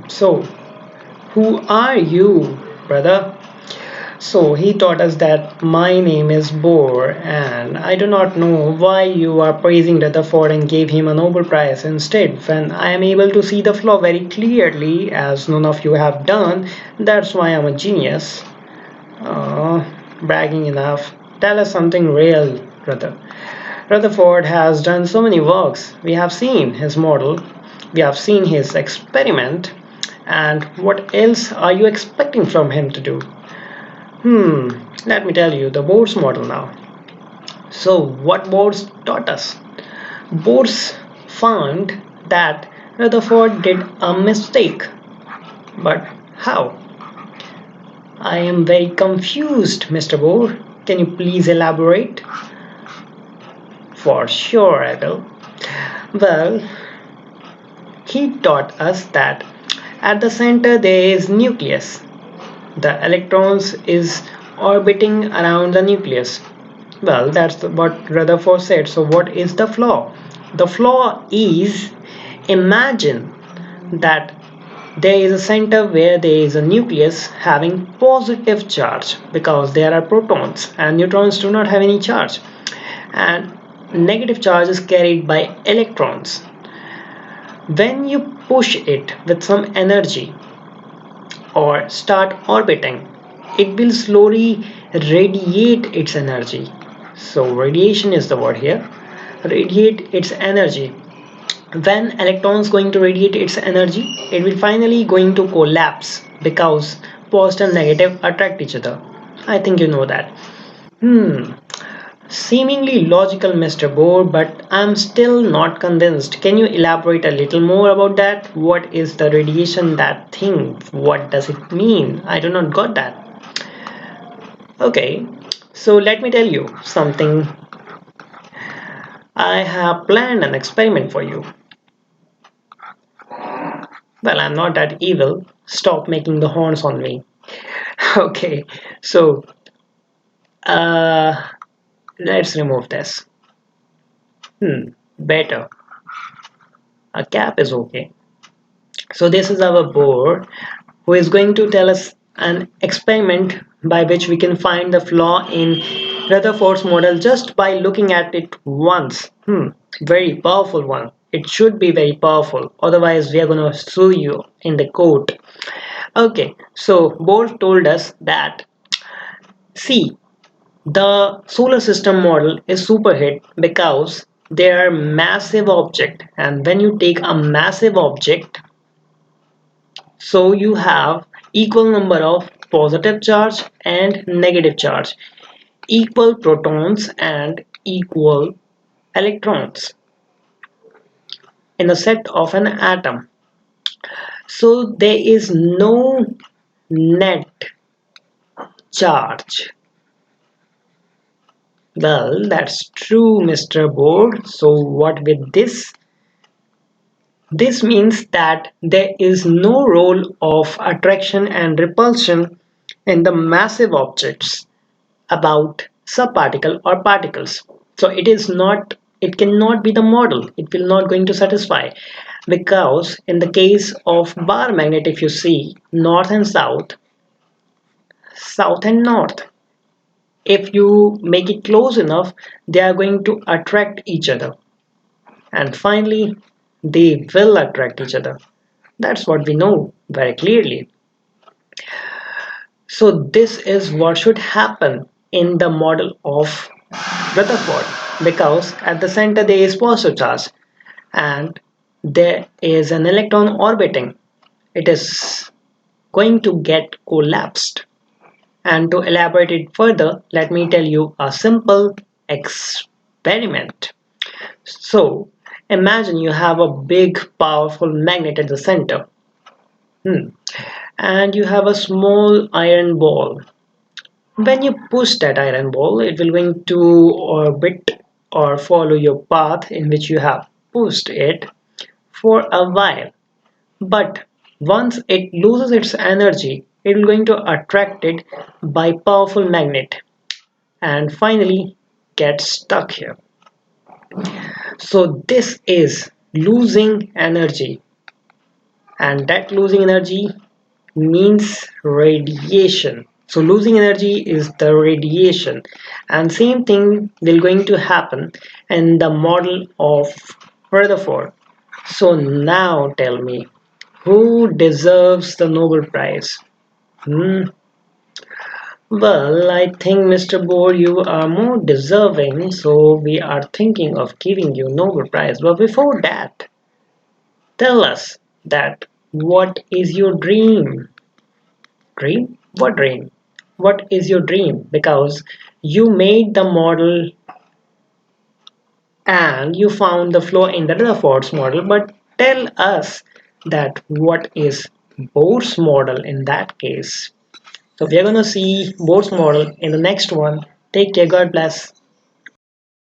So, who are you, brother? So, he taught us that my name is Bohr, and I do not know why you are praising Rutherford and gave him a Nobel Prize instead when I am able to see the flaw very clearly, as none of you have done. That's why I'm a genius. Oh, bragging enough. Tell us something real, brother. Rutherford has done so many works. We have seen his model, we have seen his experiment, and what else are you expecting from him to do? Let me tell you the Bohr's model now. So, what Bohr's taught us? Bohr's found that Rutherford did a mistake. But how? I am very confused, Mr. Bohr. Can you please elaborate? For sure, I will. Well, he taught us that at the center there is nucleus. The electrons is orbiting around the nucleus. Well, that's what Rutherford said. So what is the flaw? The flaw is, imagine that there is a center where there is a nucleus having positive charge because there are protons and neutrons do not have any charge, and negative charge is carried by electrons. When you push it with some energy or start orbiting, it will slowly radiate its energy. So radiation is the word here. Radiate its energy. When electrons going to radiate its energy, it will finally going to collapse because positive and negative attract each other. I think you know that. Hmm. Seemingly logical, Mr. Bohr, but I'm still not convinced. Can you elaborate a little more about that? What is the radiation, that thing? What does it mean? I do not got that. Okay, so let me tell you something. I have planned an experiment for you. Well, I'm not that evil. Stop making the horns on me. Okay, so uh, let's remove this. Better. A cap is okay. So this is our board who is going to tell us an experiment by which we can find the flaw in Rutherford's model just by looking at it once. Very powerful one. It should be very powerful. Otherwise, we are going to sue you in the court. Okay, so Bohr told us that, see, the solar system model is superhit because they are massive object, and when you take a massive object, so you have equal number of positive charge and negative charge, equal protons and equal electrons in a set of an atom. So there is no net charge. Well, that's true, Mr. Bohr. So what with this? This means that there is no role of attraction and repulsion in the massive objects about subparticle or particles. So it cannot be the model. It will not going to satisfy, because in the case of bar magnet, if you see north and south, south and north, if you make it close enough, they are going to attract each other, and finally they will attract each other. That's what we know very clearly. So this is what should happen in the model of Rutherford, because at the center there is positive charge and there is an electron orbiting. It is going to get collapsed. And to elaborate it further, let me tell you a simple experiment. So imagine you have a big powerful magnet at the center. And you have a small iron ball. When you push that iron ball, it will going to orbit or follow your path in which you have pushed it for a while. But once it loses its energy, it will going to attract it by powerful magnet and finally get stuck here. So this is losing energy, and that losing energy means radiation. So losing energy is the radiation, and same thing will going to happen in the model of Rutherford. So now tell me, who deserves the Nobel Prize? Hmm. Well, I think Mr. Bohr, you are more deserving, so we are thinking of giving you Nobel Prize. But before that, tell us that what is your dream? Dream? What dream? What is your dream? Because you made the model and you found the flaw in the Rutherford's model, but tell us that what is Bohr's model in that case. So we are gonna see Bohr's model in the next one. Take care, God bless.